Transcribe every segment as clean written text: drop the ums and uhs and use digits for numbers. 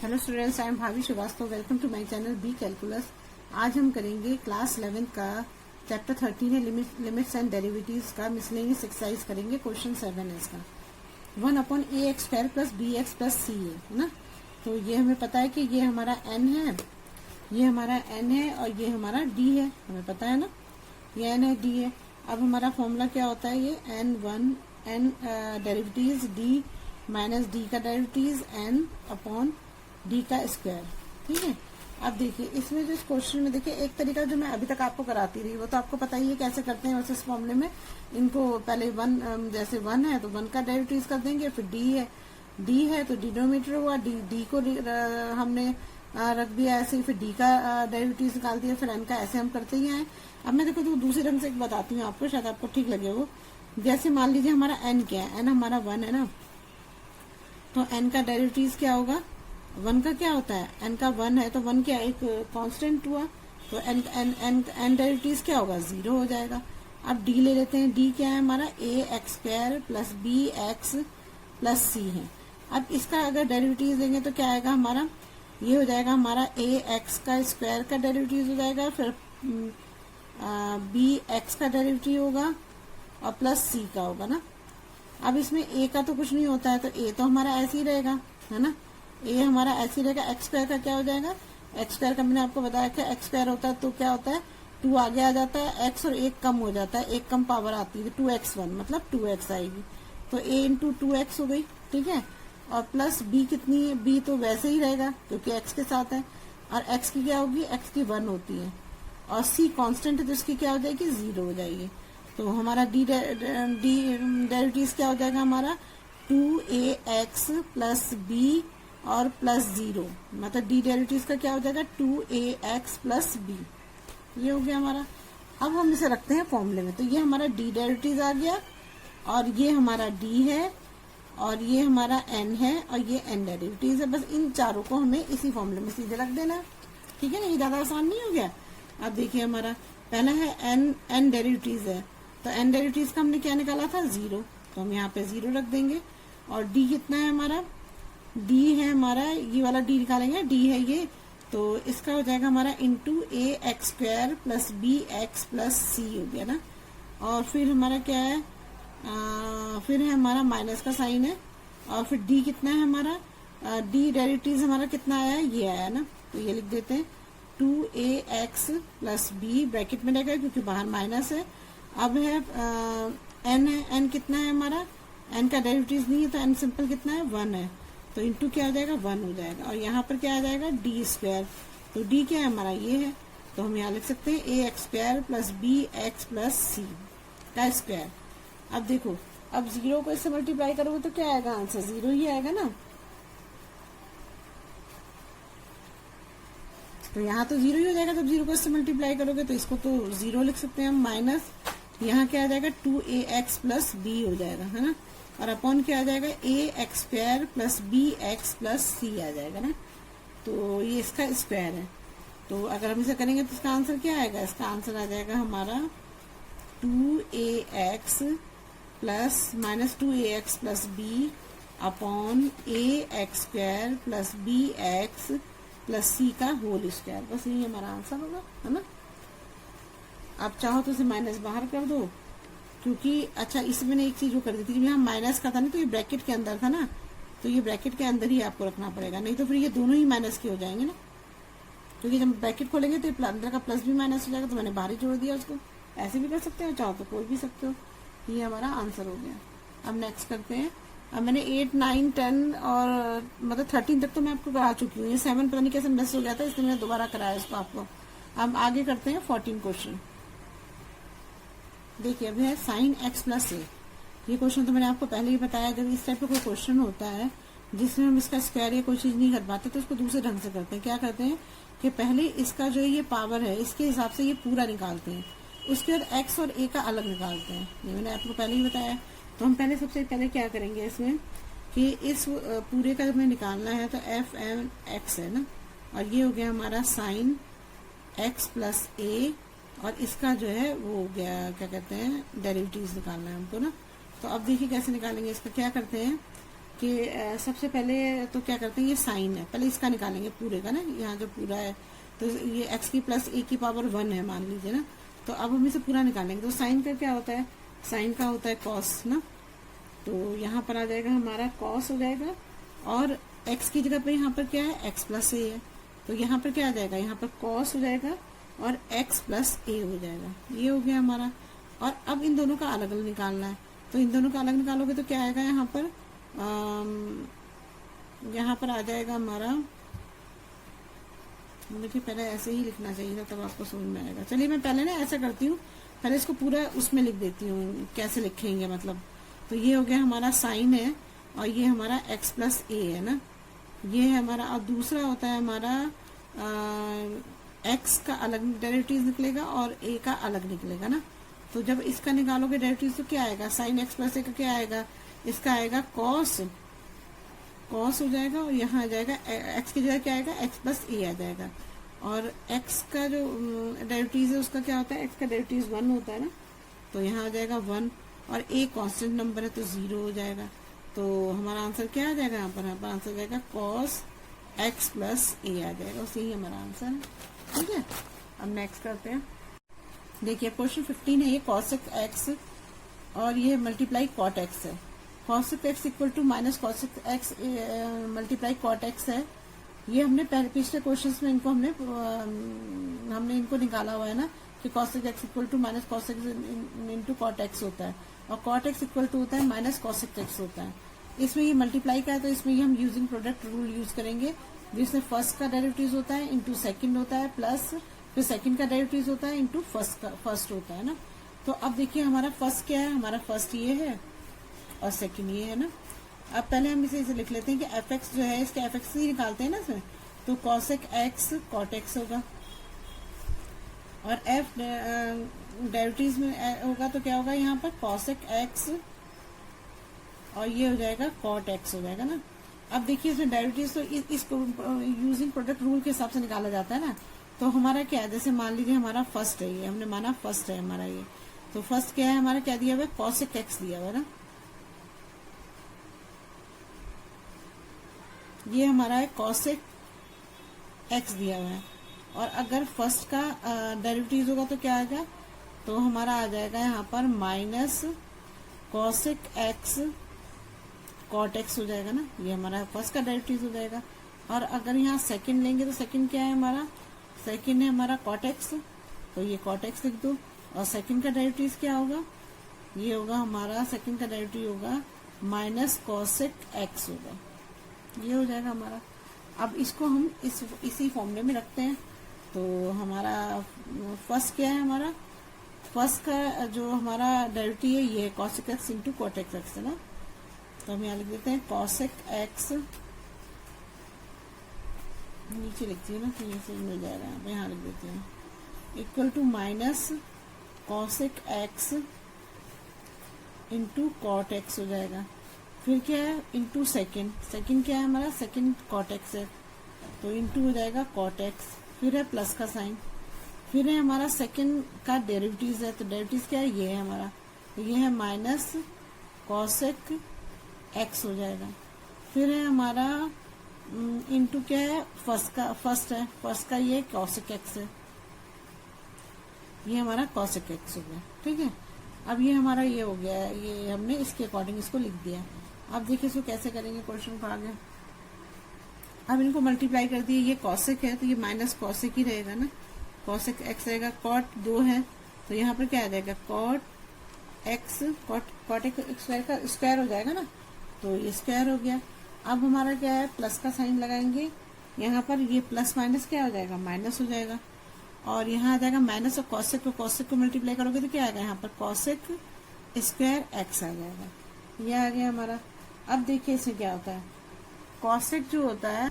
Hello students, I am Bhavi Srivastava. Welcome to my channel B calculus. आज हम करेंगे class 11 का चैप्टर 13 है लिमिट्स एंड डेरिवेटिव्स का मिसलेनियस एक्सरसाइज करेंगे। क्वेश्चन 7 है इसका 1/ax² plus bx plus c है ना। तो ये हमें पता है कि ये हमारा n है, ये हमारा n है और ये हमारा d है, हमें पता है ना, ये n है d है। अब हमारा फॉर्मूला क्या होता है, ये n derivatives d minus D का डेरिवेटिव n अपॉन डी का स्क्वायर। ठीक है। अब देखिए इसमें जो इस क्वेश्चन में देखिए एक तरीका जो मैं अभी तक आपको कराती रही वो तो आपको पता ही है कैसे करते हैं। वैसे इस फॉर्मूले में इनको पहले जैसे 1 है तो 1 का डेरिवेटिव कर देंगे, फिर d है तो डिनोमिनेटर हुआ, d को हमने रख दिया ऐसे, फिर d का डेरिवेटिव निकाल दिया, फिर n का, ऐसे हम करते ही आए। अब मैं देखो तो दूसरे ढंग से बताती हूँ आपको, शायद आपको ठीक लगे वो। जैसे मान लीजिए हमारा n क्या है, n हमारा 1 है ना, तो n का डेरिवेटिव क्या होगा, 1 का क्या होता है, n का 1 है तो 1 क्या एक कांस्टेंट हुआ, तो n डेरिवेटिव क्या होगा, 0 हो जाएगा। अब d ले लेते हैं, d क्या है हमारा ax² plus bx plus c है। अब इसका अगर डेरिवेटिव देंगे तो क्या आएगा हमारा, ये हो जाएगा हमारा ax का स्क्वायर का डेरिवेटिव हो जाएगा, फिर bx का डेरिवेटिव होगा और प्लस c का होगा ना। अब इसमें a का तो कुछ नहीं होता है तो a तो हमारा ऐसे ही रहेगा, है ना, a हमारा ऐसे ही रहेगा। x² का क्या हो जाएगा, x² का मैंने आपको बताया कि x² होता है तो क्या होता है, 2 आगे आ जाता है, x और 1 कम हो जाता है, 1 कम पावर आती है, 2x1 मतलब 2x आएगी, तो a इंटू 2x हो गई। ठीक है। और प्लस b कितनी है, b तो वैसे ही रहेगा क्योंकि x के साथ है, और x की क्या होगी, x की 1 होती है, और c कांस्टेंट है तो इसकी क्या हो जाएगी, 0 हो जाएगी। तो हमारा d डेरिवेटिव क्या हो जाएगा हमारा 2ax प्लस b और प्लस 0, मतलब d डेरिवेटिव का क्या हो जाएगा 2ax प्लस b। ये हो गया हमारा। अब हम इसे रखते हैं फॉर्मूले में, तो ये हमारा d डेरिवेटिव आ गया और ये हमारा d है और ये हमारा n है और ये n डेरिवेटिव है। बस इन चारों को हमें इसी फॉर्मूले में सीधे रख देना है। ठीक है ना, ये ज्यादा आसान नहीं हो गया। अब देखिए हमारा पहला है n डेरिवेटिव है, तो n डेरिवेटिव का हमने क्या निकाला था, 0, तो हम यहाँ पे 0 रख देंगे। और d कितना है हमारा, d है हमारा, ये वाला d निकालेंगे, d है ये, तो इसका हो जाएगा हमारा into ax² plus bx plus c हो गया ना। और फिर हमारा क्या है, फिर है हमारा माइनस का साइन है, और फिर d कितना है हमारा, d डेरिवेटिव हमारा कितना आया है, ये आया ना, तो ये लिख देते हैं 2ax प्लस b, ब्रैकेट में रहेगा क्योंकि बाहर माइनस है। अब है n है, n कितना है हमारा, n का डेरिवेटिव नहीं है तो n सिंपल कितना है, 1 है, तो इंटू क्या हो जाएगा, 1 हो जाएगा। और यहाँ पर क्या आ जाएगा, d², तो d क्या है हमारा, ये है, तो हम यहाँ लिख सकते हैं ax² plus bx plus c का स्क्वायर। अब देखो, अब 0 को इससे मल्टीप्लाई करोगे तो क्या आएगा, आंसर 0 ही आएगा ना, तो यहाँ तो 0 ही हो जाएगा। जब 0 को इससे मल्टीप्लाई करोगे तो इसको तो 0 लिख सकते हैं हम, माइनस यहाँ क्या आ जाएगा 2ax प्लस b हो जाएगा, है ना, और अपॉन क्या आ जाएगा ax² plus bx plus c आ जाएगा ना, तो ये इसका स्क्वायर है। तो अगर हम इसे करेंगे तो इसका आंसर क्या आएगा, इसका आंसर आ जाएगा हमारा 2ax plus minus 2ax plus b upon ax² plus bx plus c का होल स्क्वायर। बस यही हमारा आंसर होगा, है ना। आप चाहो तो इसे माइनस बाहर कर दो, क्योंकि अच्छा इसमें मैंने एक चीज वो कर दी थी, यहाँ माइनस का था ना, तो ये ब्रैकेट के अंदर था ना, तो ये ब्रैकेट के अंदर ही आपको रखना पड़ेगा, नहीं तो फिर ये दोनों ही माइनस के हो जाएंगे ना, क्योंकि जब ब्रैकेट खोलेंगे तो अंदर का प्लस भी माइनस हो जाएगा, तो मैंने बाहर ही जोड़ दिया उसको। ऐसे भी कर सकते हो, चाहो तो कोई भी सकते हो। ये हमारा आंसर हो गया। अब नेक्स्ट करते हैं। अब मैंने 8, 9, 10 और मतलब 13 तक तो मैं आपको करा चुकी हूँ, ये 7 पता नहीं कैसे मिस हो गया था, इसलिए मैंने दोबारा कराया इसको आपको। अब आगे करते हैं 14 क्वेश्चन। देखिए अभी है साइन x प्लस ए। ये क्वेश्चन तो मैंने आपको पहले ही बताया, जब इस टाइप का कोई क्वेश्चन होता है जिसमें हम इसका स्क्वायर या कोई चीज नहीं कर पाते तो उसको दूसरे ढंग से करते हैं। क्या करते हैं कि पहले इसका जो ये पावर है इसके हिसाब से ये पूरा निकालते हैं, उसके बाद x और a का अलग निकालते हैं, ये मैंने आपको पहले ही बताया। तो हम पहले सबसे पहले क्या करेंगे इसमें कि इस पूरे का हमें निकालना है, तो f(x) है ना, और ये हो गया हमारा साइन x प्लस a, और इसका जो है वो हो गया क्या कहते हैं डेरिवेटिव निकालना है हमको ना। तो अब देखिए कैसे निकालेंगे इसका, क्या करते हैं कि सबसे पहले तो क्या करते हैं, ये साइन है, पहले इसका निकालेंगे पूरे का ना, यहाँ जो पूरा है तो ये x की प्लस a की पावर 1 है मान लीजिए ना, तो अब हम इसे पूरा निकालेंगे। तो साइन का क्या होता है, साइन का होता है कॉस ना, तो यहाँ पर आ जाएगा हमारा कॉस हो जाएगा, और x की जगह पे यहाँ पर क्या है, x प्लस a है, तो यहाँ पर क्या आ जाएगा, यहाँ पर कॉस हो जाएगा और x प्लस a हो जाएगा, ये हो गया हमारा। और अब इन दोनों का अलग अलग निकालना है, तो इन दोनों का अलग निकालोगे तो क्या आएगा यहाँ पर, यहाँ पर आ जाएगा हमारा, देखिए पहले ऐसे ही लिखना चाहिए था तब आपको समझ में आएगा। चलिए मैं पहले ना ऐसा करती हूँ, पहले इसको पूरा उसमें लिख देती हूँ कैसे लिखेंगे मतलब। तो ये हो गया हमारा साइन है और ये हमारा x प्लस a है ना, ये है हमारा। और दूसरा होता है हमारा x का अलग डेरिवेटिव निकलेगा और a का अलग निकलेगा ना, तो जब इसका निकालोगे डेरिवेटिव तो क्या आएगा, साइन x प्लस a का क्या आएगा, इसका आएगा कॉस हो जाएगा, और यहाँ आ जाएगा x की जगह क्या आएगा, x प्लस a आ जाएगा। और x का जो डेरिवेटिव है उसका क्या होता है, x का डेरिवेटिव 1 होता है ना, तो यहाँ आ जाएगा 1, और a कांस्टेंट नंबर है तो 0 हो जाएगा। तो हमारा आंसर क्या आ जाएगा, यहाँ पर आंसर आ जाएगा कॉस x प्लस a आ जाएगा, उसे ही हमारा आंसर है। ठीक है, अब नेक्स्ट करते हैं। देखिए क्वेश्चन 15 है, ये कॉसेक x और ये मल्टीप्लाई कॉट x है। Cosec x equal to minus cosec x multiply cot x है। ये हमने पिछले क्वेश्चंस में इनको हमने इनको निकाला हुआ है ना, कि cosec x equal to minus cosec into cot x होता है, और कॉट x इक्वल टू होता है माइनस कॉसेक x होता है। इसमें ये मल्टीप्लाई का है, तो इसमें ये हम यूजिंग प्रोडक्ट रूल यूज करेंगे, जिसमें फर्स्ट का डेरिवेटिव होता है इंटू सेकंड होता है, प्लस फिर सेकंड का डेरिवेटिव होता है इंटू फर्स्ट होता है ना। तो अब देखिए हमारा फर्स्ट क्या है, हमारा फर्स्ट ये है और सेकंड ये है ना। अब पहले हम इसे लिख लेते हैं कि एफ एक्स जो है, इसके एफ एक्स ही निकालते हैं ना इसमें, तो कॉसेक एक्स कॉट एक्स होगा, और एफ डेरिवेटिव में होगा तो क्या होगा, यहाँ पर कॉसेक एक्स और ये हो जाएगा कॉट एक्स हो जाएगा ना। अब देखिए इसमें डेरिवेटिव तो इसको यूजिंग प्रोडक्ट रूल के हिसाब से निकाला जाता है ना। तो हमारा क्या है, जैसे मान लीजिए हमारा फर्स्ट है, ये हमने माना फर्स्ट है हमारा ये, तो फर्स्ट क्या है हमारा, क्या दिया हुआ है, कॉसेक एक्स दिया हुआ है ना, ये हमारा है कॉसेक एक्स दिया हुआ है। और अगर फर्स्ट का डेरिवेटिव होगा तो क्या आएगा, तो हमारा आ जाएगा यहाँ पर minus cosec x cot x हो जाएगा ना, ये हमारा फर्स्ट का डेरिवेटिव हो जाएगा। और अगर यहाँ सेकंड लेंगे तो सेकंड क्या है हमारा, सेकंड है हमारा कॉट एक्स, तो ये कॉट एक्स लिख दो। और सेकंड का डेरिवेटिव क्या होगा, ये होगा हमारा सेकंड का डेरिवेटिव होगा माइनस कॉसेक एक्स होगा, ये हो जाएगा हमारा। अब इसको हम इसी फॉर्मूले में रखते हैं। तो हमारा फर्स्ट क्या है, हमारा फर्स्ट का जो हमारा डेरिवेटिव है ये cosec x into cot x है ना, तो हम यहाँ लिख देते हैं कॉसेक एक्स, नीचे लिखती हूँ ना तो ये से मिल जाएगा, यहाँ लिख देती हूँ, equal to minus cosec x into cot x हो जाएगा। फिर क्या है, इंटू सेकेंड, सेकेंड क्या है हमारा, सेकेंड कॉट एक्स है, तो इंटू हो जाएगा कॉट एक्स, फिर है प्लस का साइन, फिर है हमारा सेकेंड का डेरिवेटिव है, तो डेरिवेटिव क्या है, ये है हमारा, तो ये है माइनस कॉसेक एक्स हो जाएगा। फिर है हमारा इंटू क्या है, फर्स्ट है, फर्स्ट का ये कॉसेक एक्स है, ये हमारा कॉसेक एक्स हो गया। ठीक है, अब ये हमारा ये हो गया, ये हमने इसके अकॉर्डिंग इसको लिख दिया। अब देखिए इसको कैसे करेंगे क्वेश्चन को आगे। अब इनको मल्टीप्लाई कर दिए, ये कॉसेक है तो ये माइनस कॉसेक ही रहेगा ना, कॉसेक एक्स रहेगा, कॉट 2 है तो यहाँ पर क्या आ जाएगा, cot x cot x square का स्क्वायर हो जाएगा ना, तो ये स्क्वायर हो गया। अब हमारा क्या है, प्लस का साइन लगाएंगे यहाँ पर, ये प्लस माइनस क्या हो जाएगा, माइनस हो जाएगा, और यहाँ आ जाएगा माइनस, और कॉसेक को मल्टीप्लाई करोगे तो क्या आएगा, यहाँ पर कॉसेक स्क्वायर एक्स आ जाएगा, ये आ गया हमारा। अब देखिए इसमें क्या होता है, कॉसेक जो होता है,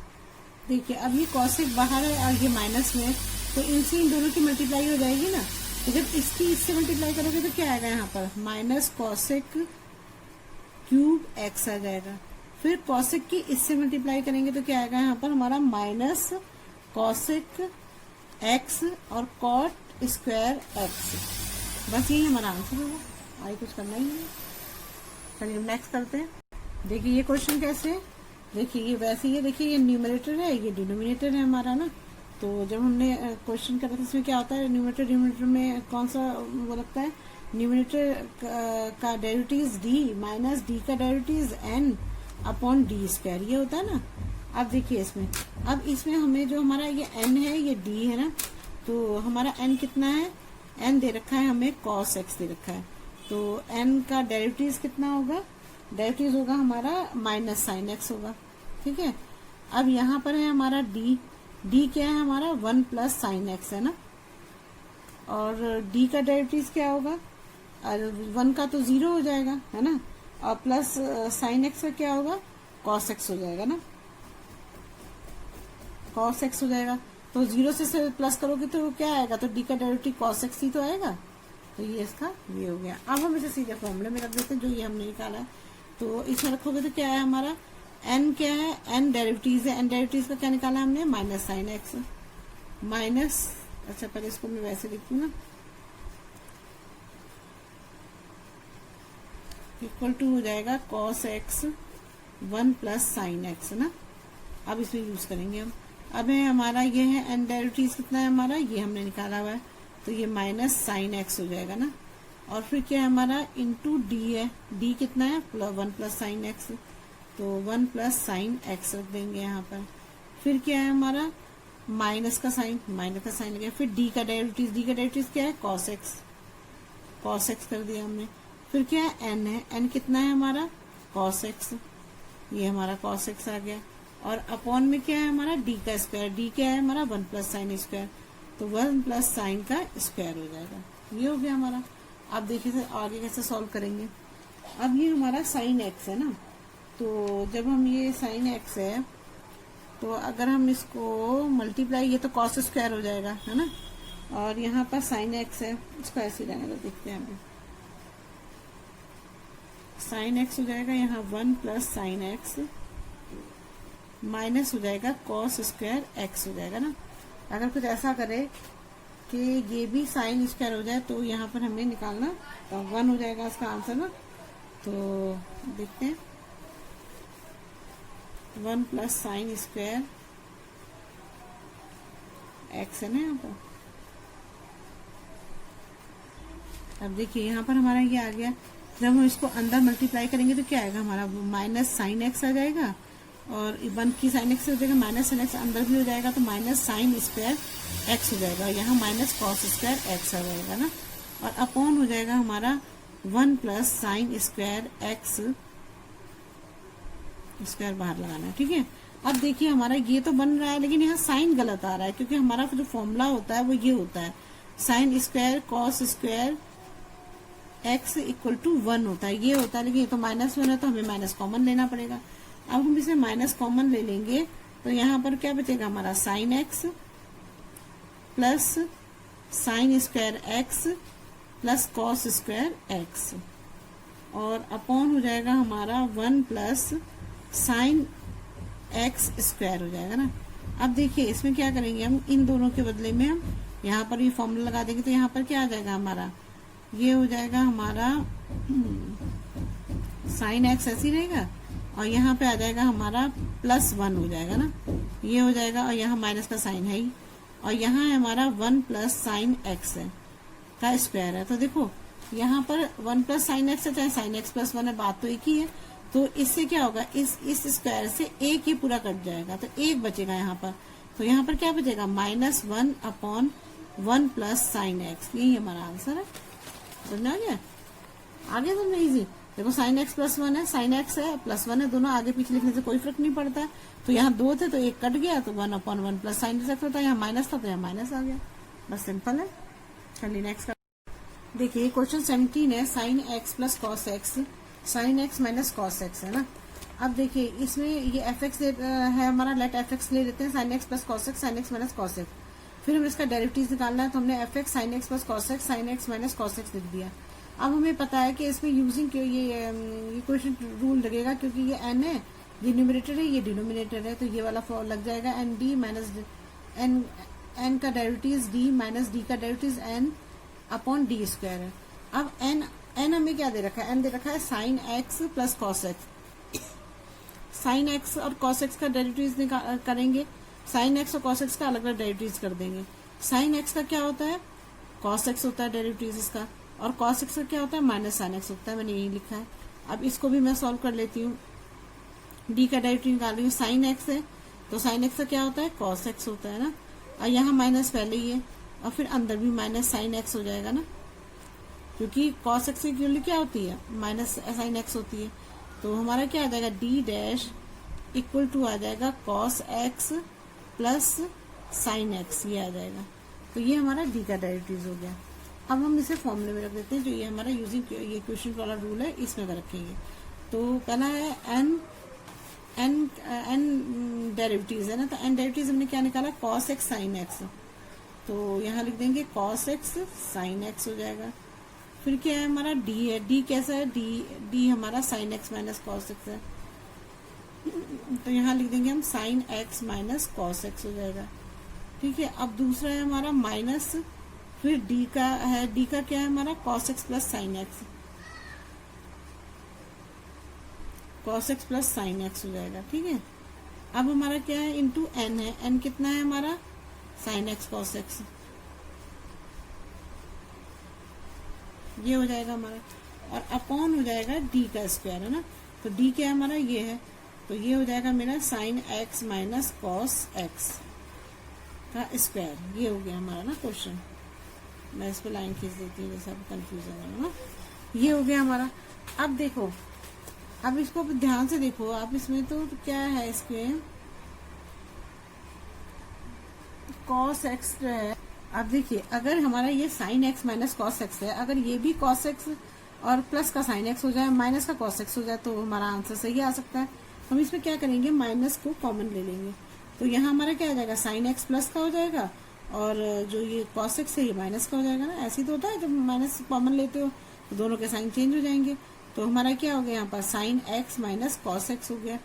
देखिए अब ये कॉसेक बाहर है और ये माइनस में है, तो इनसे इन दोनों की मल्टीप्लाई हो जाएगी ना, तो जब इसकी इससे मल्टीप्लाई करोगे तो क्या आएगा, यहाँ पर माइनस कॉसेक क्यूब एक्स आ जाएगा। फिर कॉसेक की इससे मल्टीप्लाई करेंगे तो क्या आएगा, यहाँ पर हमारा माइनस कॉसेक एक्स और कॉट स्क्वायर एक्स, बस यही हमारा आंसर होगा, आगे कुछ करना ही नहीं। चलिए नेक्स्ट करते हैं। देखिए ये क्वेश्चन कैसे है, देखिए ये वैसे ही है, देखिए ये न्यूमरेटर है, ये डिनोमिनेटर है हमारा ना। तो जब हमने क्वेश्चन करा था इसमें क्या होता है, न्यूमरेटर डिनोमिनेटर में कौन सा वो लगता है, न्यूमरेटर का डेरिवेटिव डी माइनस डी का derivative N upon D square, ये होता है ना। अब देखिए इसमें, अब इसमें हमें जो हमारा ये एन है ये डी है ना, तो हमारा एन कितना है, एन दे रखा है हमें कॉस एक्स दे रखा है, तो एन का डेरिवेटिव कितना होगा, डेरिवेटिव होगा हमारा माइनस साइन एक्स होगा, ठीक है। अब यहाँ पर है हमारा डी, डी क्या है हमारा 1 प्लस साइन एक्स है ना, और डी का डेरिवेटिव क्या होगा, 1 का तो 0 हो जाएगा है ना, और प्लस साइन एक्स का क्या होगा, कॉस एक्स हो जाएगा ना, कॉस एक्स हो जाएगा। तो 0 से प्लस करोगे तो क्या आएगा, तो डी का डेरिवेटिव कॉस एक्स ही तो आएगा, तो ये इसका ये हो गया। अब हम इसे सीधे फॉर्मूले में रख देते हैं जो ये हमने निकाला है, तो इसमें रखोगे तो क्या है हमारा, एन क्या है, एन डेरिवेटिव है, एन डेरिवेटिव का क्या निकाला हमने, माइनस साइन एक्स माइनस, अच्छा पहले इसको मैं वैसे लिखूँ ना, इक्वल टू हो जाएगा cos x 1 plus sine x ना। अब इसमें यूज करेंगे हम, अब है हमारा ये है एन डेरिवेटिव कितना है हमारा, ये हमने निकाला हुआ है, तो ये माइनस साइन एक्स हो जाएगा ना, और फिर क्या है हमारा इंटू डी है, डी कितना है 1 प्लस साइन एक्स, तो 1 प्लस साइन एक्स रख देंगे यहाँ पर। फिर क्या है हमारा माइनस का साइन लगे, फिर डी का डेरिवेटिव क्या है कॉस एक्स कर दिया हमने। फिर क्या है एन कितना है हमारा कॉस एक्स, ये हमारा कॉस एक्स आ गया, और अपॉन में क्या है हमारा डी का स्क्वायर, डी क्या है हमारा 1 प्लस साइन स्क्वायर, तो 1 प्लस साइन का स्क्वायर हो जाएगा, ये हो गया हमारा। अब देखिए सर आगे कैसे सॉल्व करेंगे। अब ये हमारा साइन एक्स है ना, तो जब हम ये साइन एक्स है, तो अगर हम इसको मल्टीप्लाई, ये तो कॉस स्क्वायर हो जाएगा है ना, और यहाँ पर साइन एक्स है, इसको ऐसे ही रहने दो, देखते हैं अभी। साइन एक्स हो जाएगा यहाँ 1 प्लस साइन एक्स माइनस हो जाएगा कॉस स्क्वायर एक्स हो जाएगा ना। अगर कुछ ऐसा करे कि ये भी साइन स्क्वायर हो जाए तो यहाँ पर हमें निकालना, तो 1 हो जाएगा इसका आंसर ना। तो देखते हैं 1 प्लस साइन स्क्वायर एक्स है ना यहाँ पर। अब देखिए यहाँ पर हमारा ये आ गया, जब हम इसको अंदर मल्टीप्लाई करेंगे तो क्या आएगा हमारा, माइनस साइन एक्स आ जाएगा, और 1 की साइन एक्स हो जाएगा, माइनस साइन एक्स अंदर भी हो जाएगा, तो माइनस साइन स्क्वायर एक्स हो जाएगा, यहाँ माइनस कॉस स्क्वायर एक्स आ जाएगा ना, और अपॉन हो जाएगा हमारा 1 plus sine square x square बाहर लगाना है, ठीक है। अब देखिए हमारा ये तो बन रहा है, लेकिन यहाँ साइन गलत आ रहा है, क्योंकि हमारा जो फॉर्मूला होता है वो ये होता है, sine square cos square x equal to 1 होता है, ये होता है, लेकिन ये तो -1 है, तो हमें माइनस कॉमन लेना पड़ेगा। अब हम इसे माइनस कॉमन ले लेंगे, तो यहाँ पर क्या बचेगा हमारा, sign x plus sine square x plus cos square x, और अपॉन हो जाएगा हमारा 1 प्लस साइन एक्स स्क्वायर हो जाएगा ना। अब देखिए इसमें क्या करेंगे हम, इन दोनों के बदले में हम यहाँ पर ये फॉर्मूला लगा देंगे, तो यहाँ पर क्या आ जाएगा हमारा, ये हो जाएगा हमारा साइन एक्स ऐसी रहेगा, और यहाँ पे आ जाएगा हमारा +1 हो जाएगा ना, ये हो जाएगा, और यहाँ माइनस का साइन है ही, और यहाँ है हमारा 1 प्लस साइन एक्स है का स्क्वायर है। तो देखो यहाँ पर 1 प्लस साइन एक्स है, चाहे साइन एक्स प्लस 1 है, बात तो एक ही है। तो इससे क्या होगा, इस स्क्वायर से एक ही पूरा कट जाएगा, तो एक बचेगा यहाँ पर, तो यहाँ पर क्या बचेगा, -1 अपॉन 1 प्लस साइन एक्स, यही हमारा आंसर है। समझ आ गया, आगे समझ इजी। देखो साइन एक्स +1 है, साइन एक्स है +1 है, दोनों आगे पीछे लिखने से कोई फर्क नहीं पड़ता है। तो यहाँ 2 थे तो एक कट गया, तो 1 अपॉन 1 प्लस साइन एक्स होता है, यहाँ माइनस था तो यहाँ माइनस आ गया, बस सिंपल है। चलिए नेक्स्ट का देखिए, क्वेश्चन 17 है, sign x plus cos x, sine x minus cos X है ना। अब देखिए इसमें ये एफ एक्स है हमारा, लेट एफ एक्स ले लेते हैं, sign x plus cos x, sine x minus cos x. फिर हमें इसका डेरिवेटिव निकालना है, तो हमने F x sign x plus cos x, sine x minus cos x लिख दिया। अब हमें पता है कि इसमें यूजिंग ये क्वेश्चन रूल लगेगा, क्योंकि ये एन है, ये न्यूमरेटर है, ये डिनोमिनेटर है, तो ये वाला फॉर्म लग जाएगा, एन डी माइनस एन का डेरिवेटिव डी माइनस डी का derivative N upon D square है। अब एन हमें क्या दे रखा है, एन दे रखा है sign x plus cos x, sign x और कॉस एक्स का डेरिवेटिव करेंगे, साइन एक्स और कॉस एक्स का अलग अलग डेरिवेटिव कर देंगे। साइन एक्स का क्या होता है, कॉस एक्स होता है डेरिवेटिव इसका, और कॉस एक्स का क्या होता है, माइनस साइन एक्स होता है, मैंने यही लिखा है। अब इसको भी मैं सॉल्व कर लेती हूँ। डी का डेरिवेटिव निकाल रही हूँ, साइन एक्स है तो साइन एक्स का क्या होता है, कॉस एक्स होता है ना, और यहाँ माइनस पहले ही है और फिर अंदर भी माइनस साइन एक्स हो जाएगा ना, क्योंकि कॉस एक्स की वैल्यू क्या होती है, माइनस साइन एक्स होती है। तो हमारा क्या आ जाएगा, डी डैश इक्वल टू आ जाएगा cos x plus sine x, ये आ जाएगा। तो ये हमारा डी का डेरिवेटिव हो गया। अब हम इसे फॉर्मूले में रख देते हैं, जो ये हमारा यूजिंग ये क्वेश्चन वाला रूल है, इसमें रखेंगे। तो पहला है एन डेरिवेटिव्स है ना, तो एन डेरिवेटिव्स हमने क्या निकाला, कॉस एक्स साइन एक्स, तो यहाँ लिख देंगे कॉस एक्स साइन एक्स हो जाएगा। फिर क्या है हमारा डी है, डी कैसा है, डी हमारा sine x minus cos X है, तो यहाँ लिख देंगे हम sine x minus cos X हो जाएगा। ठीक है, अब दूसरा है हमारा माइनस, फिर डी का है, डी का क्या है हमारा, cos x plus sign X, cos x plus sign x हो जाएगा। ठीक है, अब हमारा क्या है, इंटू एन है, एन कितना है हमारा, साइन एक्स कॉस एक्स, ये हो जाएगा हमारा, और अपॉन हो जाएगा डी का स्क्वायर है ना, तो डी क्या है हमारा, ये है, तो ये हो जाएगा मेरा sine x minus cos x का स्क्वायर। ये हो गया हमारा ना क्वेश्चन, मैं इस पर लाइन खींच देती हूँ जैसा कंफ्यूजन है ना, ये हो गया हमारा। अब देखो, अब इसको ध्यान से देखो आप, इसमें तो क्या है, इसके कॉस एक्स है। अब देखिए, अगर हमारा ये sine x minus cos X है, अगर ये भी कॉस एक्स और प्लस का साइन एक्स हो जाए, माइनस का कॉस एक्स हो जाए, तो हमारा आंसर सही आ सकता है। हम इसमें क्या करेंगे, माइनस को कॉमन ले लेंगे, तो यहाँ हमारा क्या आ जाएगा, साइन एक्स प्लस का हो जाएगा, और जो ये कॉस एक्स है ये माइनस का हो जाएगा ना। ऐसे तो होता है, जब माइनस कॉमन लेते हो तो दोनों के साइन चेंज हो जाएंगे। तो हमारा क्या हो गया, यहाँ पर sine x minus cos X हो गया,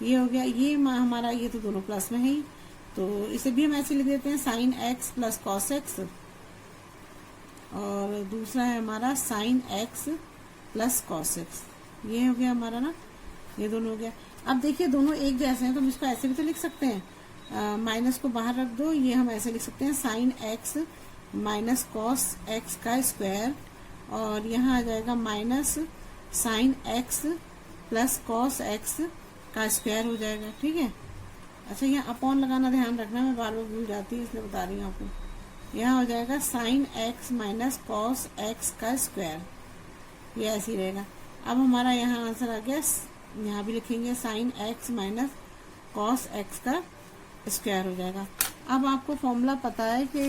ये हो गया। ये हमारा, ये तो दोनों प्लस में है ही, तो इसे भी हम ऐसे लिख देते हैं, sign x plus cos x, और दूसरा है हमारा sign x plus cos x, ये हो गया हमारा ना, ये दोनों हो गया। अब देखिए, दोनों एक जैसे हैं, तो हम इसको ऐसे भी तो लिख सकते हैं, माइनस को बाहर रख दो, ये हम ऐसे लिख सकते हैं, sine x minus cos x का स्क्वायर, और यहाँ आ जाएगा minus sign x plus cos x का स्क्वायर हो जाएगा। ठीक है, अच्छा यहाँ अपॉन लगाना ध्यान रखना, मैं बार बार भूल जाती हूँ इसलिए बता रही हूँ आपको। यहाँ हो जाएगा sine x minus cos x का स्क्वायर, ये ऐसे ही रहेगा। अब हमारा यहाँ आंसर आ गया, यहाँ भी लिखेंगे sine x minus cos x का स्क्वायर हो जाएगा। अब आपको फॉर्मूला पता है कि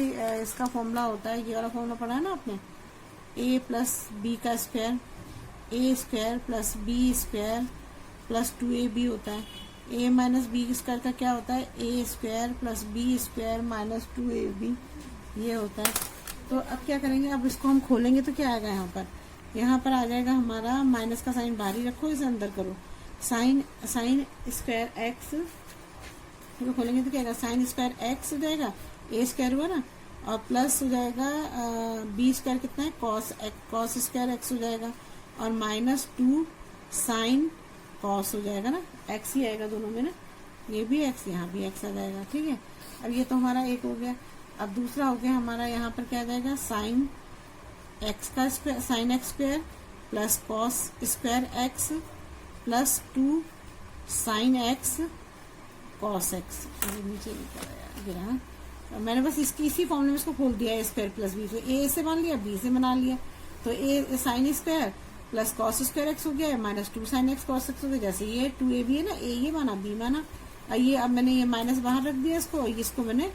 इसका फॉर्मूला होता है, ये वाला फॉर्मूला पढ़ा है ना आपने, ए प्लस बी का square, A square plus B square plus 2ab होता है। ए माइनस बी स्क्वायर का क्या होता है, A square plus B square minus 2ab, ये होता है। तो अब क्या करेंगे, अब इसको हम खोलेंगे तो क्या आएगा, यहाँ पर आ जाएगा हमारा, माइनस का साइन बाहर ही रखो, इसे अंदर करो, साइन स्क्वायर एक्स, तो खोलेंगे तो क्या आएगा, साइन स्क्वायर एक्स हो जाएगा, ए स्क्वायर हुआ ना, और प्लस हो जाएगा बी स्क्वायर कितना है, कॉस स्क्वायर एक्स हो जाएगा, और माइनस 2 साइन कॉस हो जाएगा ना, एक्स ही आएगा दोनों में ना, ये भी एक्स, यहाँ भी एक्स आ जाएगा। ठीक है, अब ये तो हमारा एक हो गया। अब दूसरा हो गया हमारा, यहाँ पर क्या आ जाएगा, साइन एक्स का square, sine x square plus cos square x plus 2 sine X cos x, नीचे गिरा, मैंने बस इसी फॉर्मूले में इसको खोल दिया, ए स्क्वायर प्लस बी, तो ए से मान लिया, बी से बना लिया, तो A sine square plus cos square X हो गया है, minus 2 sine X cos X हो गया। जैसे ये 2ab है ना, ए ये माना, बी माना, ये अब मैंने ये माइनस बाहर रख दिया, इसको मैंने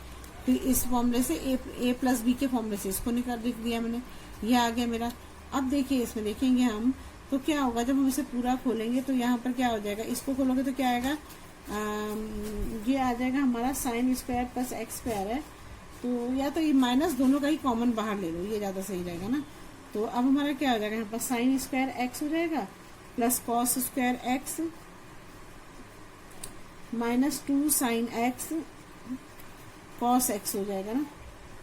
फिर इस फॉर्मूले से ए प्लस बी के फॉर्मूले से इसको निकाल लिख दिया मैंने, ये आ गया मेरा। अब देखिए, इसमें देखेंगे हम तो क्या होगा, जब हम इसे पूरा खोलेंगे तो यहाँ पर क्या हो जाएगा, इसको खोलोगे तो क्या आएगा, ये आ जाएगा हमारा sign square plus x square है, तो या तो ये माइनस दोनों का ही कॉमन बाहर ले लो, ये ज्यादा सही रहेगा ना। तो अब हमारा क्या हो जाएगा, यहाँ पर साइन स्क्वायर एक्स हो जाएगा plus cos square x minus 2 sine X cos X हो जाएगा ना,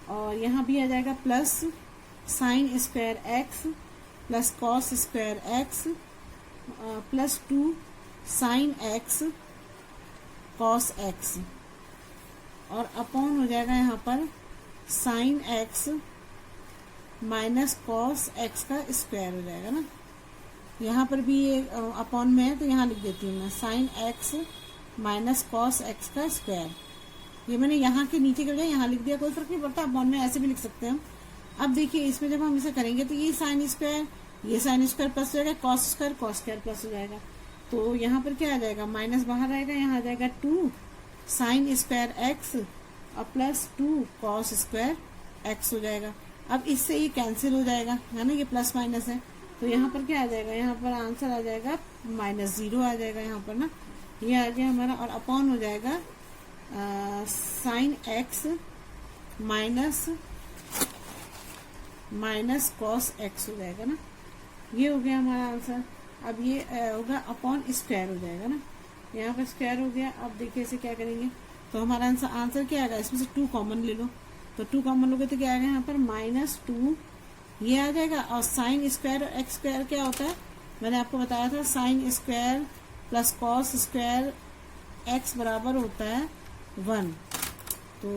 और यहाँ भी आ जाएगा plus sine square x plus cos square x plus 2 sine X cos x, और अपॉन हो जाएगा यहाँ पर sine x minus cos x का स्क्वायर हो जाएगा ना। यहाँ पर भी ये अपॉन में है तो यहाँ लिख देती हूँ मैं sine x minus cos x का स्क्वायर। ये मैंने यहाँ के नीचे के बजाय यहाँ लिख दिया, कोई फर्क नहीं पड़ता, अपॉन में ऐसे भी लिख सकते हैं हम। अब देखिए इसमें जब हम इसे करेंगे तो ये साइन स्क्वायर प्लस हो जाएगा, कॉस स्क्वायर प्लस हो जाएगा। तो यहाँ पर क्या आ जाएगा, माइनस बाहर आएगा, यहाँ आ जाएगा 2 साइन स्क्वायर एक्स और प्लस 2 कॉस स्क्वायर एक्स हो जाएगा। अब इससे ये कैंसिल हो जाएगा, है ना, ये प्लस माइनस है, तो यहाँ पर क्या आ जाएगा, यहाँ पर आंसर आ जाएगा -0 आ जाएगा यहाँ पर ना, ये आ गया हमारा। और अपॉन हो जाएगा sine x minus cos X हो जाएगा ना, ये हो गया हमारा आंसर। अब ये होगा अपॉन स्क्वायर हो जाएगा ना, यहाँ पर स्क्वायर हो गया। अब देखिए इसे क्या करेंगे तो हमारा आंसर क्या आएगा, इसमें से 2 कॉमन ले लो, तो 2 कॉमन लोगे तो क्या आएगा यहाँ पर -2 ये आ जाएगा। और साइन स्क्वायर और एक्स स्क्वायर क्या होता है, मैंने आपको बताया था, sign square plus cos square x बराबर होता है 1। तो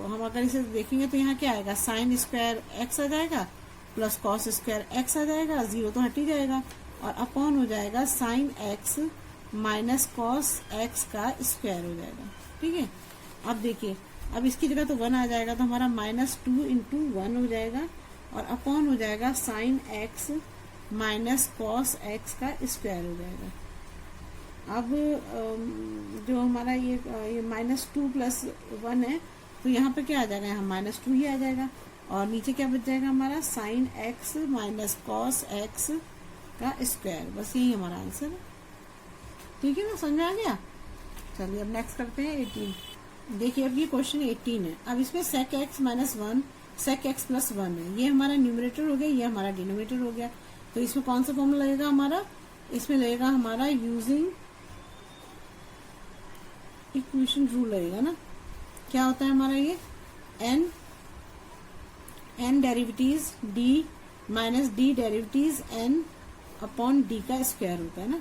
हम अगर इसे देखेंगे तो यहाँ क्या आएगा, साइन स्क्वायर एक्स आ जाएगा प्लस कॉस स्क्वायर एक्स आ जाएगा, 0 तो हट ही जाएगा, और अपॉन हो जाएगा sine x minus cos x का स्क्वायर हो जाएगा। ठीक है, अब देखिए अब इसकी जगह तो 1 आ जाएगा, तो हमारा -2 × 1 हो जाएगा, और अपॉन हो जाएगा sine x minus cos x का स्क्वायर हो जाएगा। अब जो हमारा ये -2 + 1 है, तो यहाँ पे क्या आ जाएगा, यहाँ -2 ही आ जाएगा, और नीचे क्या बच जाएगा हमारा sine x minus cos x का स्क्वायर। बस यही हमारा आंसर है। ठीक है ना, समझ आ गया। चलिए अब नेक्स्ट करते हैं 18। देखिए अब ये क्वेश्चन 18 है। अब इसमें sec x - 1 sec x + 1 है, ये हमारा न्यूमरेटर हो गया, ये हमारा डिनोमिनेटर हो गया। तो इसमें कौन सा फॉर्मूला लगेगा हमारा, इसमें लगेगा हमारा यूजिंग इक्वेशन रूल लगेगा ना। क्या होता है हमारा ये n derivatives d minus d derivatives n upon d का स्क्वायर होता है ना।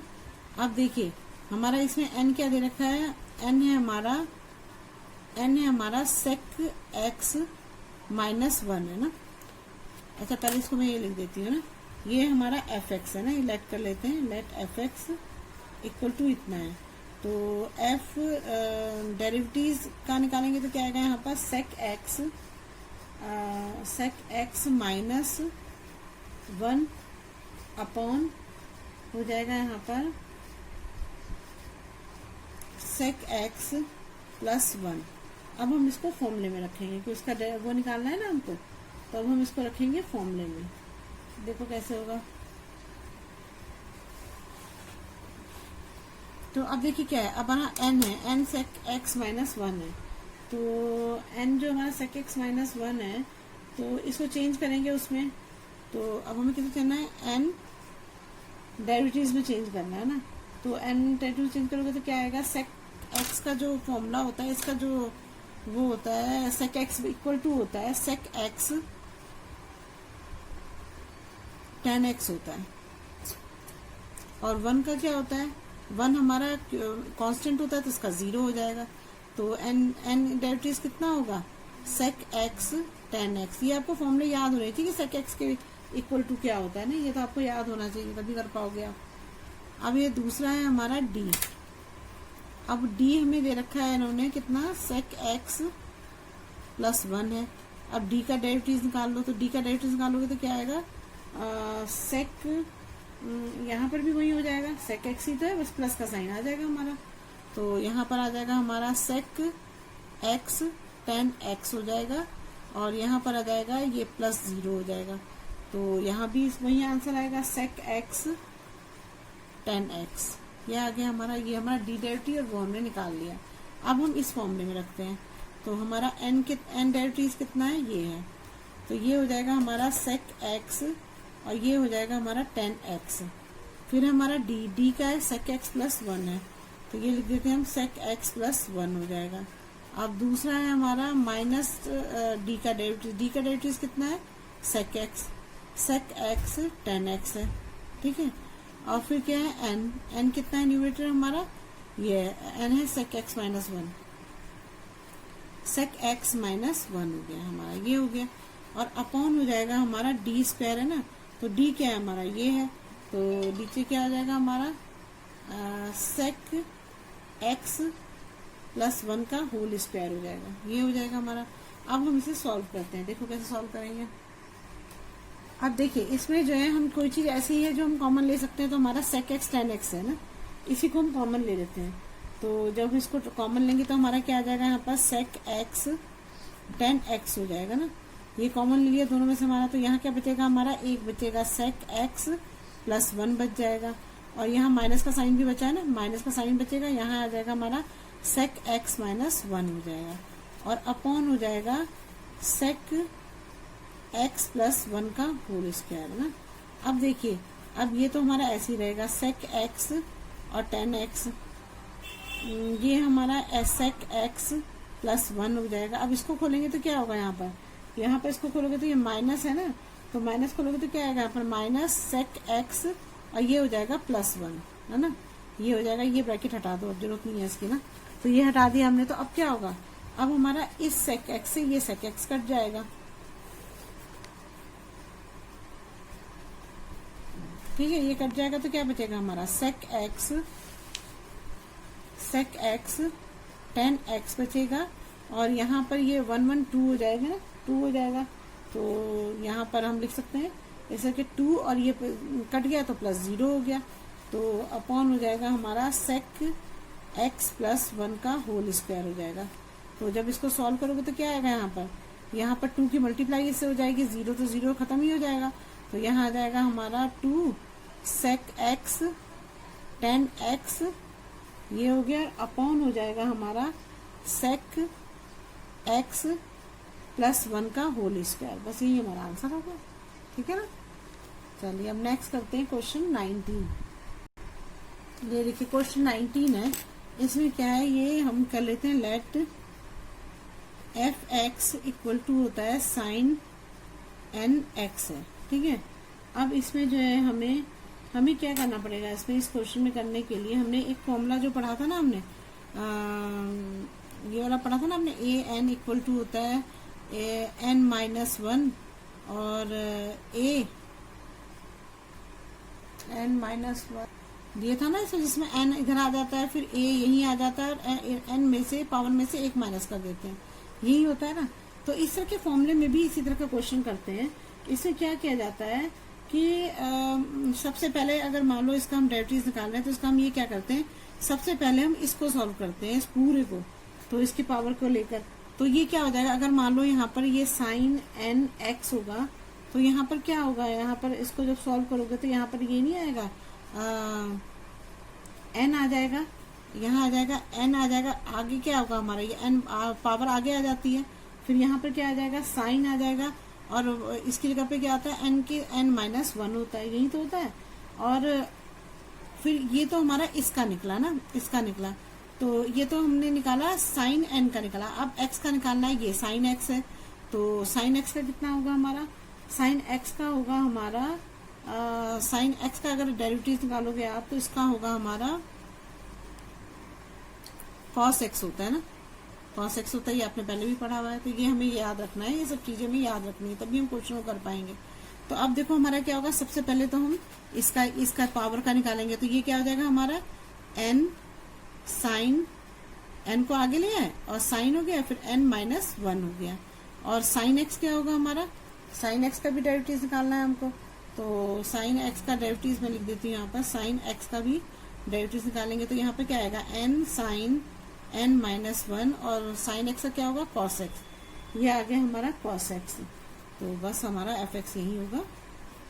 अब देखिए हमारा इसमें n क्या दे रखा है, n है हमारा sec x - 1 है ना। अच्छा पहले इसको मैं ये लिख देती हूँ ना, ये हमारा fx है ना, ये लेट कर लेते हैं, लेट fx = इतना है। तो f डेरिवेटिव्स का निकालेंगे तो क्या आएगा यहाँ पर sec x - 1 अपॉन हो जाएगा यहाँ पर sec x + 1। अब हम इसको फॉर्मूले में रखेंगे कि उसका वो निकालना है ना हमको, तो अब हम इसको रखेंगे फॉर्मूले में। देखो कैसे होगा। तो अब देखिए क्या है, अब हमारा n है, n sec x - 1 है, तो n जो हमारा sec x - 1 है, तो इसको चेंज करेंगे उसमें। तो अब हमें कितना करना है, n डेरिवेटिव्स में चेंज करना है ना। तो n डेरिवेटिव चेंज करोगे तो क्या आएगा, sec x का जो फॉर्मूला होता है, इसका जो वो होता है sec x = होता है sec x tan x होता है, और 1 का क्या होता है, 1 हमारा कांस्टेंट होता है, तो इसका 0 हो जाएगा। तो n डेरिवेटिव्स कितना होगा, sec x tan x। ये आपको फॉर्मूले याद होने चाहिए कि sec x के = क्या होता है ना, ये तो आपको याद होना चाहिए, तभी कर पाओगे आप। अब ये दूसरा है हमारा d। अब d हमें दे रखा है इन्होंने कितना, sec x + 1 है। अब d का डेरिवेटिव निकाल लो, तो d का डेरिवेटिव निकालोगे तो क्या आएगा, sec यहाँ पर भी वही हो जाएगा, sec x ही तो है, बस प्लस का साइन आ जाएगा हमारा। तो यहाँ पर आ जाएगा हमारा sec x tan x हो जाएगा, और यहाँ पर आ जाएगा ये +0 हो जाएगा। तो यहाँ भी वही आंसर आएगा sec x tan x। ये आ गया हमारा, ये हमारा डी डेरिवेटिव और वो हमने निकाल लिया। अब हम इस फॉर्मूले में रखते हैं, तो हमारा n डेरिवेटिव कितना है, ये है, तो ये हो जाएगा हमारा sec x, और ये हो जाएगा हमारा tan x। फिर हमारा d का है sec x + 1 है, तो ये लिख देते हैं हम sec x + 1 हो जाएगा। अब दूसरा है हमारा माइनस d का डेरिवेटिव कितना है, sec x tan x है। ठीक है, और फिर क्या है एन, एन कितना है न्यूमरेटर हमारा, ये एन है sec x minus one, sec x minus one हो गया हमारा, ये हो गया। और अपॉन हो जाएगा हमारा डी स्क्वायर है ना, तो डी क्या है हमारा ये है, तो नीचे क्या आ जाएगा हमारा सेक एक्स प्लस वन का होल स्क्वायर हो जाएगा, ये हो जाएगा हमारा। अब हम इसे सॉल्व करते हैं, देखो कैसे सॉल्व करेंगे। अब देखिए इसमें जो है हम कोई चीज ऐसी है जो हम कॉमन ले सकते हैं, तो हमारा सेक एक्स टेन एक्स है ना, इसी को हम कॉमन ले लेते हैं। तो जब इसको कॉमन लेंगे तो हमारा क्या आ जाएगा यहाँ पर सेक एक्स टेन एक्स हो जाएगा ना, ये कॉमन ले लिया दोनों में से हमारा, तो यहाँ क्या बचेगा हमारा, एक बचेगा सेक एक्स प्लस वन बच जाएगा, और यहाँ माइनस का साइन भी बचा है ना, माइनस का साइन बचेगा, यहाँ आ जाएगा हमारा सेक एक्स माइनस वन हो जाएगा, और अपॉन हो जाएगा सेक एक्स प्लस वन का होल स्क्वायर ना। अब देखिए अब ये तो हमारा ऐसे ही रहेगा सेक एक्स और टेन एक्स, ये हमारा सेक एक्स प्लस वन हो जाएगा। अब इसको खोलेंगे तो क्या होगा यहाँ पर इसको खोलोगे तो ये माइनस है ना, तो माइनस खोलोगे तो क्या आएगा यहाँ पर माइनस सेक एक्स, और ये हो जाएगा प्लस वन है ना, ये हो जाएगा, ये ब्रैकेट हटा दो, अब जरूरत नहीं है इसकी ना, तो ये हटा दिया हमने। तो अब क्या होगा, अब हमारा इस सेक एक्स से ये सेक एक्स कट जाएगा, ठीक है, ये कट जाएगा तो क्या बचेगा हमारा सेक एक्स टेन एक्स बचेगा, और यहाँ पर ये वन वन टू हो जाएगा ना, टू हो जाएगा, तो यहाँ पर हम लिख सकते हैं ऐसे कि टू, और ये कट गया तो प्लस जीरो हो गया, तो अपॉन हो जाएगा हमारा सेक एक्स प्लस वन का होल स्क्वायर हो जाएगा। तो जब इसको सॉल्व करोगे तो क्या आएगा यहाँ पर टू की मल्टीप्लाई इससे हो जाएगी, जीरो तो जीरो खत्म ही हो जाएगा, तो यहाँ आ जाएगा हमारा two sec x tan x, ये हो गया, अपॉन हो जाएगा हमारा सेक एक्स प्लस वन का होल स्क्वायर, बस यही हमारा आंसर होगा, ठीक है ना। चलिए अब नेक्स्ट करते हैं क्वेश्चन 19। ये देखिए क्वेश्चन 19 है, इसमें क्या है, ये हम कर लेते हैं let f x equal to होता है साइन एन एक्स है, ठीक है। अब इसमें जो है हमें क्या करना पड़ेगा, इसमें इस क्वेश्चन में करने के लिए हमने एक फॉर्मूला जो पढ़ा था ना हमने, ये वाला पढ़ा था ना हमने, ए एन इक्वल टू होता है एन माइनस वन, और ए एन माइनस वन दिया था ना इसमें, जिसमें एन इधर आ जाता है, फिर ए यहीं आ जाता है, और एन में से पावर में से एक माइनस कर देते हैं, यही होता है ना। तो इस तरह के फॉर्मूले में भी इसी तरह का क्वेश्चन करते हैं। इसमें क्या किया जाता है कि सबसे पहले अगर मान लो इसका हम डेरिवेटिव निकाल रहे हैं, तो इसका हम ये क्या करते हैं, सबसे पहले हम इसको सॉल्व करते हैं, इस पूरे को, तो इसकी पावर को लेकर, तो ये क्या हो जाएगा, अगर मान लो यहाँ पर ये साइन एन एक्स होगा, तो यहाँ पर क्या होगा, यहाँ पर इसको जब सॉल्व करोगे तो यहाँ पर ये नहीं आएगा, एन आ जाएगा, यहाँ आ जाएगा एन आ जाएगा, आगे क्या होगा हमारा, ये एन पावर आगे आ जाती है, फिर यहाँ पर क्या आ जाएगा साइन आ जाएगा, और इसकी जगह पे क्या आता है एन के एन माइनस वन होता है, यही तो होता है। और फिर ये तो हमारा इसका निकला ना, इसका निकला, तो ये तो हमने निकाला साइन एन का निकाला, अब एक्स का निकालना है, ये साइन एक्स है, तो साइन एक्स का कितना होगा हमारा, साइन एक्स का होगा हमारा साइन एक्स का अगर डेरिवेटिव निकालोगे आप, तो इसका होगा हमारा कॉस एक्स होता है ना, कॉस एक्स होता है, ये आपने पहले भी पढ़ा हुआ है, तो ये हमें याद रखना है, ये सब चीजें हमें याद रखनी है, तभी हम क्वेश्चन को कर पाएंगे। तो अब देखो हमारा क्या होगा, सबसे पहले तो हम इसका पावर का निकालेंगे, तो ये क्या हो जाएगा हमारा एन साइन, एन को आगे लिया है और साइन हो गया, फिर एन माइनस वन हो गया, और साइन एक्स क्या होगा हमारा, साइन एक्स का भी डेरिवेटिव निकालना है हमको, तो साइन एक्स का डेरिवेटिव मैं लिख देती हूँ यहाँ पर, साइन एक्स का भी डेरिवेटिव निकालेंगे, तो यहाँ पे क्या आएगा n sine N minus one, और साइन एक्स का क्या होगा कॉस एक्स, ये आ गया हमारा कॉस एक्स, तो बस हमारा एफ एक्स यही होगा,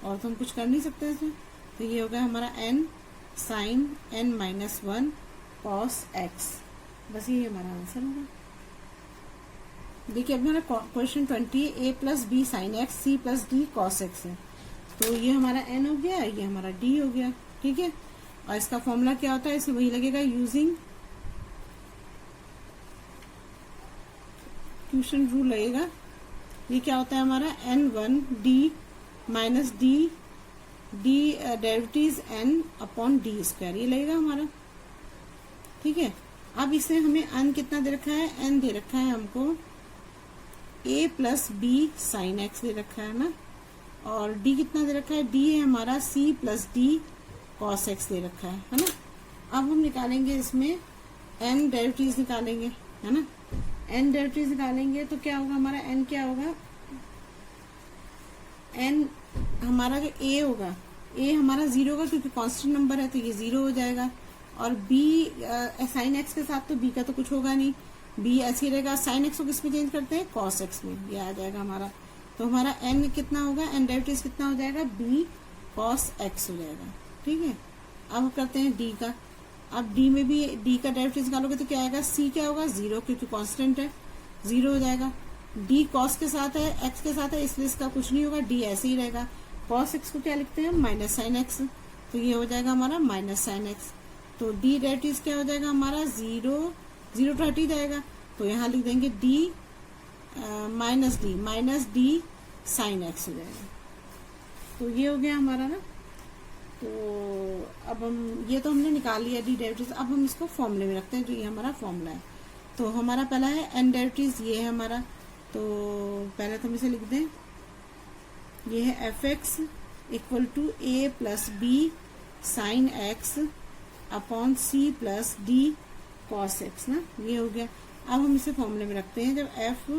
और तो हम कुछ कर नहीं सकते इसमें, तो ये होगा हमारा N sine N minus one cos X, बस ये हमारा आंसर होगा। देखिए अब हमारा question 20 A plus B sine X C plus D cos X है, तो ये हमारा एन हो गया, ये हमारा डी हो गया, ठीक है। और इसका फॉर्मूला क्या होता है, इसमें वही लगेगा यूजिंग ट्यूशन रूल लगेगा। ये क्या होता है हमारा N one D minus D D derivative N upon D square, ये लगेगा हमारा। ठीक है, अब इसे हमें एन कितना दे रखा है, एन दे रखा है हमको a plus B sine X दे रखा है ना, और d कितना दे रखा है, d है हमारा c plus D cos X दे रखा है ना। अब हम निकालेंगे इसमें n डेरिवेटिव्स निकालेंगे, है ना। n डेरिवेटिव्स निकालेंगे तो क्या होगा हमारा, n क्या होगा, n हमारा जो a होगा, a हमारा 0 होगा क्योंकि कांस्टेंट नंबर है तो ये 0 हो जाएगा, और b साइन एक्स के साथ तो b का तो कुछ होगा नहीं, b ऐसे ही रहेगा। साइन एक्स को किस में चेंज करते हैं, कॉस एक्स में, ये आ जाएगा हमारा। तो हमारा n कितना होगा, n डेरिवेटिव कितना हो जाएगा, b कॉस एक्स हो जाएगा। ठीक है, अब करते हैं d का। अब d में भी d का डेरिवेटिव निकालोगे तो क्या आएगा, c क्या होगा 0 क्योंकि कांस्टेंट है, 0 हो जाएगा। d कॉस के साथ है, x के साथ है, इसलिए इसका कुछ नहीं होगा, d ऐसे ही रहेगा। कॉस एक्स को क्या लिखते हैं, माइनस साइन एक्स, तो ये हो जाएगा हमारा माइनस साइन एक्स। तो d डेरिवेटिव क्या हो जाएगा हमारा, 0 0 तो हट ही जाएगा, तो यहाँ लिख देंगे d minus d sine x हो जाएगा। तो ये हो गया हमारा ना। तो अब हम ये तो हमने निकाल लिया डी डेरिवेटिव, अब हम इसको फॉर्मूले में रखते हैं, जो ये हमारा फॉर्मूला है। तो हमारा पहला है एन डेरिवेटिव, ये है हमारा। तो पहले तो हम इसे लिख दें, ये है f x equal to a plus B sine x upon c plus D cos x ना, ये हो गया। अब हम इसे फॉर्मूले में रखते हैं, जब एफ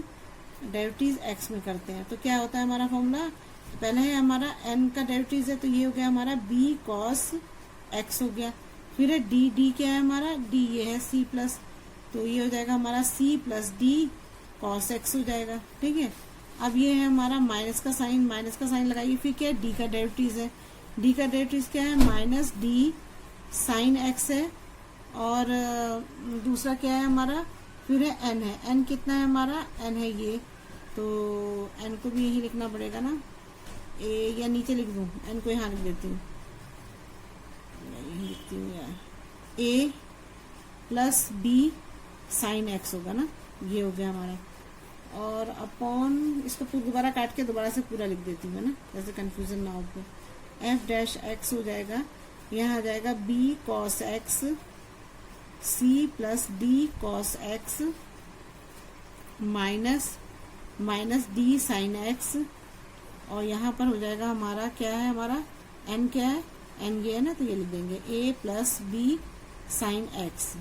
डेरिवेटिव एक्स में करते हैं तो क्या होता है हमारा फॉर्मूला, पहले है हमारा n का डेरिवेटिव है तो ये हो गया हमारा b cos x हो गया। फिर है d क्या है हमारा, d ये है c प्लस, तो ये हो जाएगा हमारा c plus D cos x हो जाएगा। ठीक है, अब ये है हमारा माइनस का साइन लगाइए। फिर क्या है, d का डेरिवेटिव है, d का डेरिवेटिव क्या है, माइनस डी साइन x है, और दूसरा क्या है हमारा, फिर है n है, n कितना है हमारा, n है ये, तो n को भी यही लिखना पड़ेगा ना, ए या नीचे लिख दूं, एन को यहाँ लिख देती हूँ, यही लिखती हूँ यार, ए प्लस बी साइन एक्स होगा ना, ये हो गया हमारा। और अपॉन इसको दोबारा काट के दोबारा से पूरा लिख देती हूँ ना, जैसे कंफ्यूजन ना हो। एफ डैश एक्स हो जाएगा, यहाँ आ जाएगा बी कॉस एक्स सी plus D cos x minus d sine x, और यहाँ पर हो जाएगा हमारा क्या है, हमारा n क्या है, n ये है ना, तो ये लिख देंगे a plus B sine x,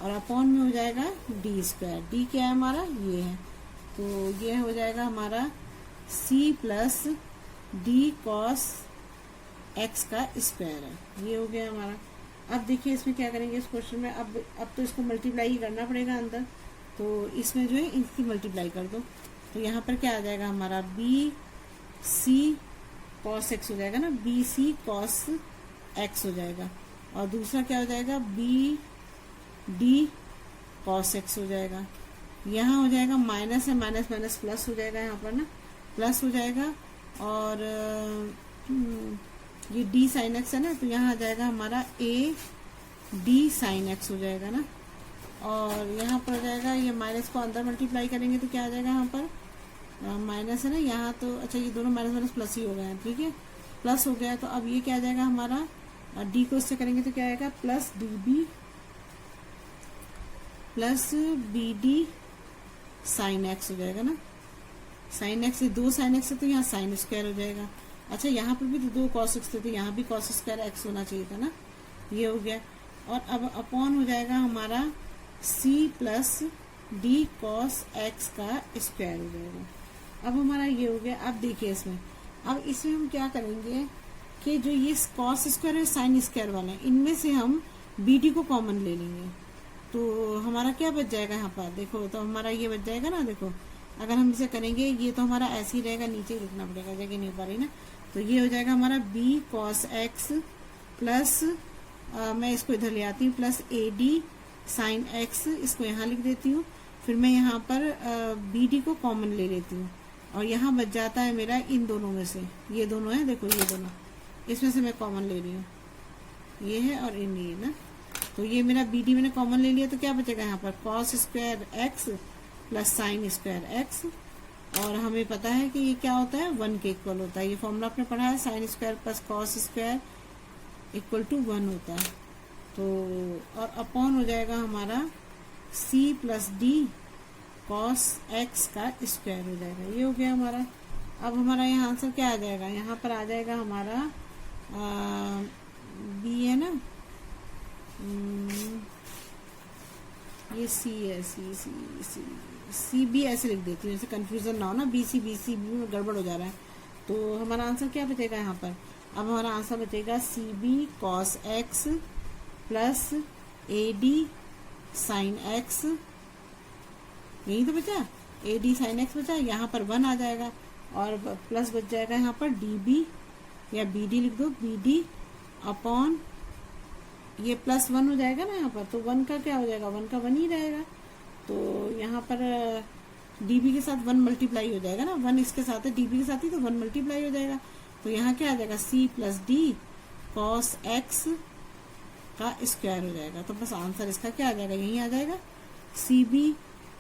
और अपॉन में हो जाएगा डी स्क्वायर, डी क्या है हमारा, ये है, तो ये हो जाएगा हमारा c plus D cos x का स्क्वायर है, ये हो गया हमारा। अब देखिए इसमें क्या करेंगे इस क्वेश्चन में, अब तो इसको मल्टीप्लाई ही करना पड़ेगा अंदर, तो इसमें जो है इनकी मल्टीप्लाई कर दो, तो यहाँ पर क्या आ जाएगा हमारा बी सी कॉस एक्स हो जाएगा ना, बी सी कॉस एक्स हो जाएगा, और दूसरा क्या हो जाएगा, बी डी कॉस एक्स हो जाएगा। यहाँ हो जाएगा माइनस है, माइनस प्लस हो जाएगा, यहाँ पर ना प्लस हो जाएगा, और ये डी साइन एक्स है ना, तो यहाँ आ जाएगा हमारा ए डी साइन एक्स हो जाएगा ना, और यहाँ पर हो जाएगा, ये माइनस को अंदर मल्टीप्लाई करेंगे तो क्या आ जाएगा यहाँ पर, माइनस है ना यहाँ, तो अच्छा ये दोनों माइनस प्लस ही हो गए हैं। ठीक है, प्लस हो गया, तो अब ये क्या आ जाएगा हमारा, डी को इससे करेंगे तो क्या आएगा, plus d b plus b d sine x हो जाएगा ना, साइन एक्स, दो साइन एक्स है तो यहाँ साइन स्क्वायर हो जाएगा। अच्छा यहाँ पर भी तो दो कॉस एक्स थे तो यहाँ भी कॉस स्क्वायर एक्स होना चाहिए था ना, ये हो गया। और अब अपॉन हो जाएगा हमारा c plus D cos x का स्क्वायर हो जाएगा। अब हमारा ये हो गया। अब देखिए इसमें, अब इसमें हम क्या करेंगे कि जो ये कॉस स्क्वायर है साइन स्क्वायर वाले हैं, इनमें से हम बी डी को कॉमन ले लेंगे, तो हमारा क्या बच जाएगा यहाँ पर, देखो तो हमारा ये बच जाएगा ना। देखो अगर हम इसे करेंगे ये तो हमारा ऐसे ही रहेगा, नीचे ही लिखना पड़ेगा, जगह नहीं पा रही ना, तो ये हो जाएगा हमारा बी कॉस एक्स प्लस मैं इसको इधर ले आती हूँ plus a d sine x, इसको यहाँ लिख देती हूँ। फिर मैं यहाँ पर बी डी को कॉमन ले लेती हूँ और यहाँ बच जाता है मेरा इन दोनों में से, ये दोनों है, देखो ये दोनों, इसमें से मैं कॉमन ले रही हूँ, ये है और इन ये ना, तो ये मेरा बी डी मैंने कॉमन ले लिया, तो क्या बचेगा यहाँ पर cos square x plus sine square x और हमें पता है कि ये क्या होता है, 1 के इक्वल होता है। ये फॉर्मूला आपने पढ़ा है, sine square plus cos square equal to 1 होता है। तो और अपॉन हो जाएगा हमारा c plus D cos x का स्क्वायर हो जाएगा। ये हो गया हमारा। अब हमारा यहाँ आंसर क्या आ जाएगा, यहाँ पर आ जाएगा हमारा बी है ना, ये सी है, सी सी सी सी बी ऐसे लिख देती हूँ, ऐसे कंफ्यूजन ना हो ना, बी सी बी में गड़बड़ हो जा रहा है। तो हमारा आंसर क्या बचेगा यहाँ पर, अब हमारा आंसर बचेगा c b cos x plus a d sine x, यही तो बचा, ए डी साइन एक्स बचा। यहाँ पर 1 आ जाएगा और प्लस बच जाएगा यहाँ पर डी बी या बी डी लिख दो, बी डी अपॉन ये प्लस 1 हो जाएगा ना यहाँ पर, तो 1 का क्या हो जाएगा, 1 का 1 ही रहेगा। तो यहाँ पर डीबी के साथ 1 मल्टीप्लाई हो जाएगा ना, 1 इसके साथ है डीबी के साथ ही, तो 1 मल्टीप्लाई हो जाएगा। तो यहाँ क्या आ जाएगा, c plus D cos x का स्क्वायर हो जाएगा। तो बस आंसर इसका क्या आ जाएगा, यही आ जाएगा, c b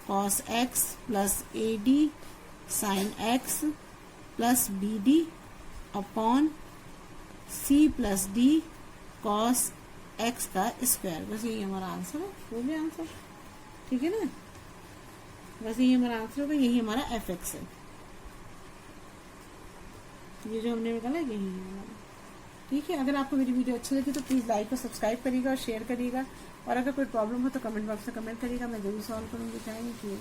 cos x plus a d sine x plus b d upon c plus D cos x का स्क्वायर। बस यही हमारा आंसर है, हो गया आंसर, ठीक है ना। बस यही हमारा आंसर होगा, यही हमारा एफ एक्स है। ये जो हमने निकाला यही है हमारा, ठीक है। अगर आपको मेरी वीडियो अच्छी लगी तो प्लीज़ लाइक और सब्सक्राइब करिएगा और शेयर करिएगा, और अगर कोई प्रॉब्लम हो तो कमेंट बॉक्स में कमेंट करिएगा, मैं जरूर सॉल्व करूँगी। Thank you.